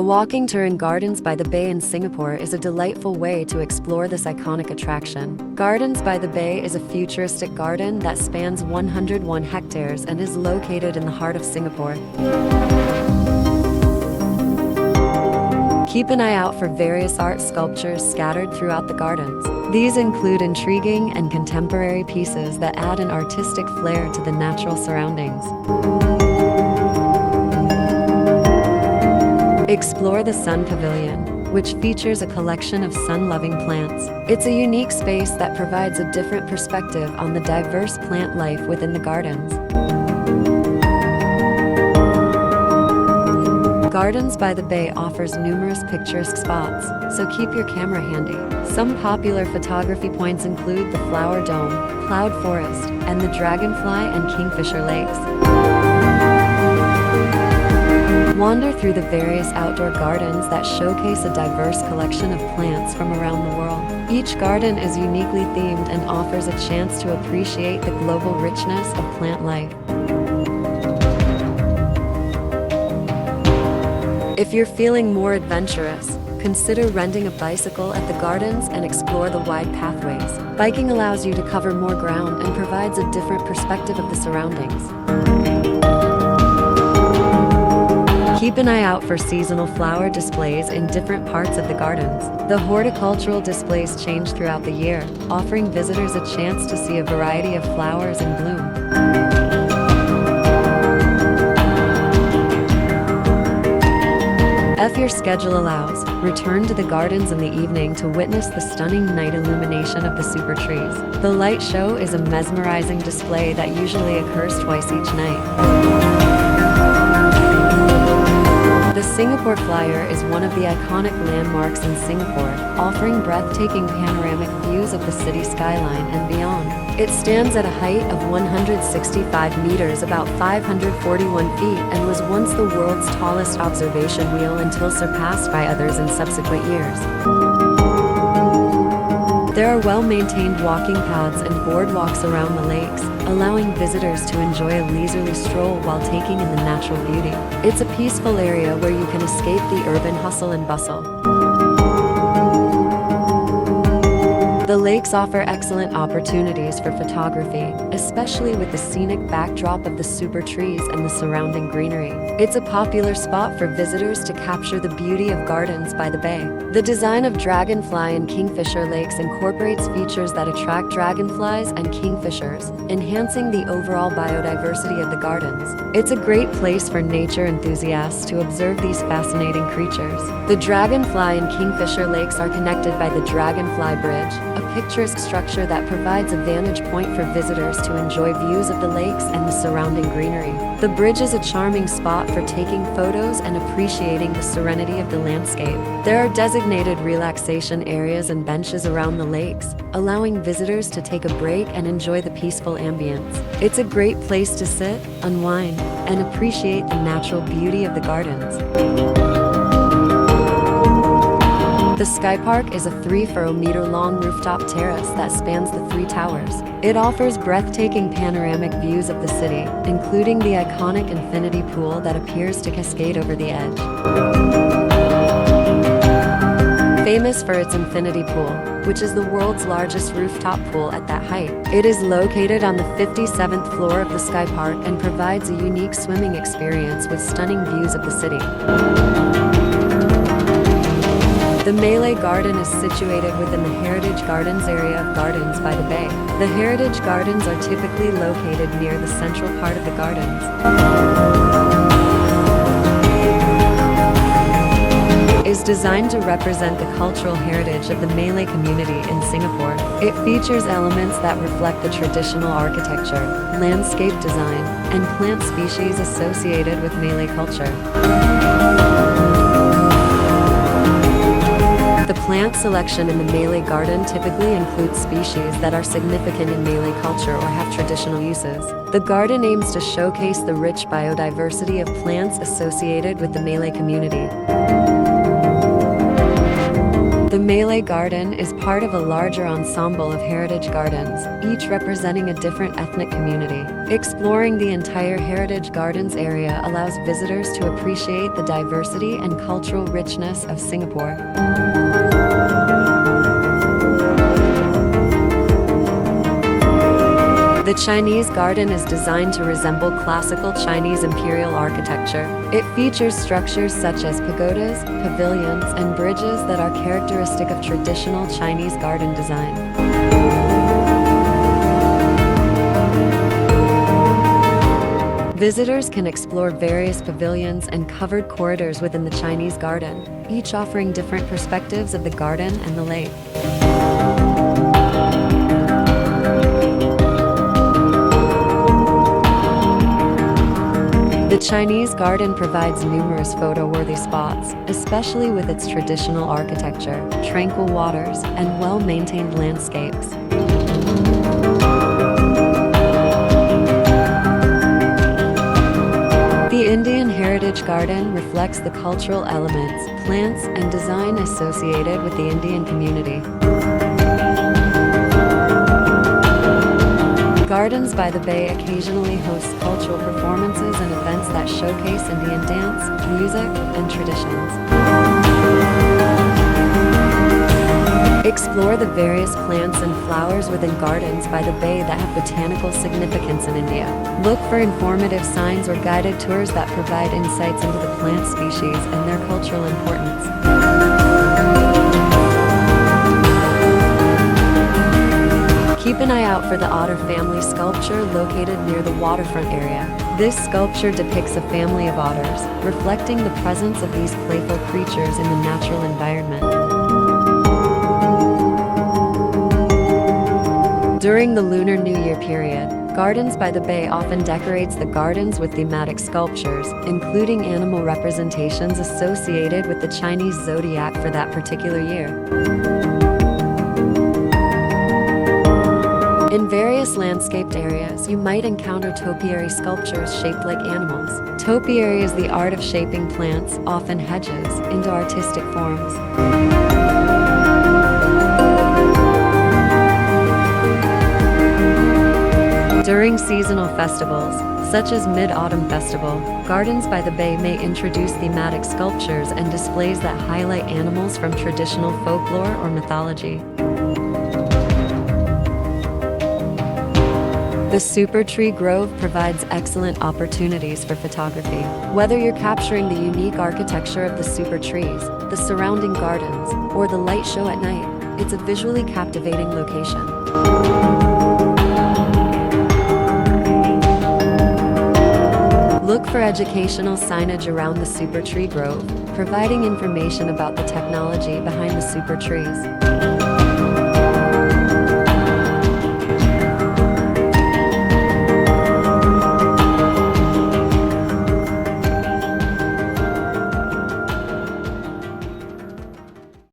A walking tour in Gardens by the Bay in Singapore is a delightful way to explore this iconic attraction. Gardens by the Bay is a futuristic garden that spans 101 hectares and is located in the heart of Singapore. Keep an eye out for various art sculptures scattered throughout the gardens. These include intriguing and contemporary pieces that add an artistic flair to the natural surroundings. Explore the Sun Pavilion, which features a collection of sun-loving plants. It's a unique space that provides a different perspective on the diverse plant life within the gardens. Gardens by the Bay offers numerous picturesque spots, so keep your camera handy. Some popular photography points include the Flower Dome, Cloud Forest, and the Dragonfly and Kingfisher Lakes. Wander through the various outdoor gardens that showcase a diverse collection of plants from around the world. Each garden is uniquely themed and offers a chance to appreciate the global richness of plant life. If you're feeling more adventurous, consider renting a bicycle at the gardens and explore the wide pathways. Biking allows you to cover more ground and provides a different perspective of the surroundings. Keep an eye out for seasonal flower displays in different parts of the gardens. The horticultural displays change throughout the year, offering visitors a chance to see a variety of flowers in bloom. If your schedule allows, return to the gardens in the evening to witness the stunning night illumination of the super trees. The light show is a mesmerizing display that usually occurs twice each night. The Singapore Flyer is one of the iconic landmarks in Singapore, offering breathtaking panoramic views of the city skyline and beyond. It stands at a height of 165 meters, about 541 feet, and was once the world's tallest observation wheel until surpassed by others in subsequent years. There are well-maintained walking paths and boardwalks around the lakes, allowing visitors to enjoy a leisurely stroll while taking in the natural beauty. It's a peaceful area where you can escape the urban hustle and bustle. The lakes offer excellent opportunities for photography, especially with the scenic backdrop of the super trees and the surrounding greenery. It's a popular spot for visitors to capture the beauty of Gardens by the Bay. The design of Dragonfly and Kingfisher Lakes incorporates features that attract dragonflies and kingfishers, enhancing the overall biodiversity of the gardens. It's a great place for nature enthusiasts to observe these fascinating creatures. The Dragonfly and Kingfisher Lakes are connected by the Dragonfly Bridge, a picturesque structure that provides a vantage point for visitors to enjoy views of the lakes and the surrounding greenery. The bridge is a charming spot for taking photos and appreciating the serenity of the landscape. There are designated relaxation areas and benches around the lakes, allowing visitors to take a break and enjoy the peaceful ambience. It's a great place to sit, unwind, and appreciate the natural beauty of the gardens. The Sky Park is a 3-meter-long rooftop terrace that spans the 3 towers. It offers breathtaking panoramic views of the city, including the iconic infinity pool that appears to cascade over the edge. Famous for its infinity pool, which is the world's largest rooftop pool at that height. It is located on the 57th floor of the Sky Park and provides a unique swimming experience with stunning views of the city. The Malay Garden is situated within the Heritage Gardens area of Gardens by the Bay. The Heritage Gardens are typically located near the central part of the gardens. Is designed to represent the cultural heritage of the Malay community in Singapore. It features elements that reflect the traditional architecture, landscape design, and plant species associated with Malay culture. The plant selection in the Malay Garden typically includes species that are significant in Malay culture or have traditional uses. The garden aims to showcase the rich biodiversity of plants associated with the Malay community. The Malay Garden is part of a larger ensemble of heritage gardens, each representing a different ethnic community. Exploring the entire Heritage Gardens area allows visitors to appreciate the diversity and cultural richness of Singapore. The Chinese Garden is designed to resemble classical Chinese imperial architecture. It features structures such as pagodas, pavilions, and bridges that are characteristic of traditional Chinese garden design. Visitors can explore various pavilions and covered corridors within the Chinese Garden, each offering different perspectives of the garden and the lake. The Chinese Garden provides numerous photo-worthy spots, especially with its traditional architecture, tranquil waters, and well-maintained landscapes. The Indian Heritage Garden reflects the cultural elements, plants, and design associated with the Indian community. Gardens by the Bay occasionally hosts cultural performances and events that showcase Indian dance, music, and traditions. Explore the various plants and flowers within Gardens by the Bay that have botanical significance in India. Look for informative signs or guided tours that provide insights into the plant species and their cultural importance. Keep an eye out for the otter family sculpture located near the waterfront area. This sculpture depicts a family of otters, reflecting the presence of these playful creatures in the natural environment. During the Lunar New Year period, Gardens by the Bay often decorates the gardens with thematic sculptures, including animal representations associated with the Chinese zodiac for that particular year. In various landscaped areas, you might encounter topiary sculptures shaped like animals. Topiary is the art of shaping plants, often hedges, into artistic forms. During seasonal festivals, such as Mid-Autumn Festival, Gardens by the Bay may introduce thematic sculptures and displays that highlight animals from traditional folklore or mythology. The Super Tree Grove provides excellent opportunities for photography. Whether you're capturing the unique architecture of the super trees, the surrounding gardens, or the light show at night, it's a visually captivating location. Look for educational signage around the Super Tree Grove, providing information about the technology behind the super trees.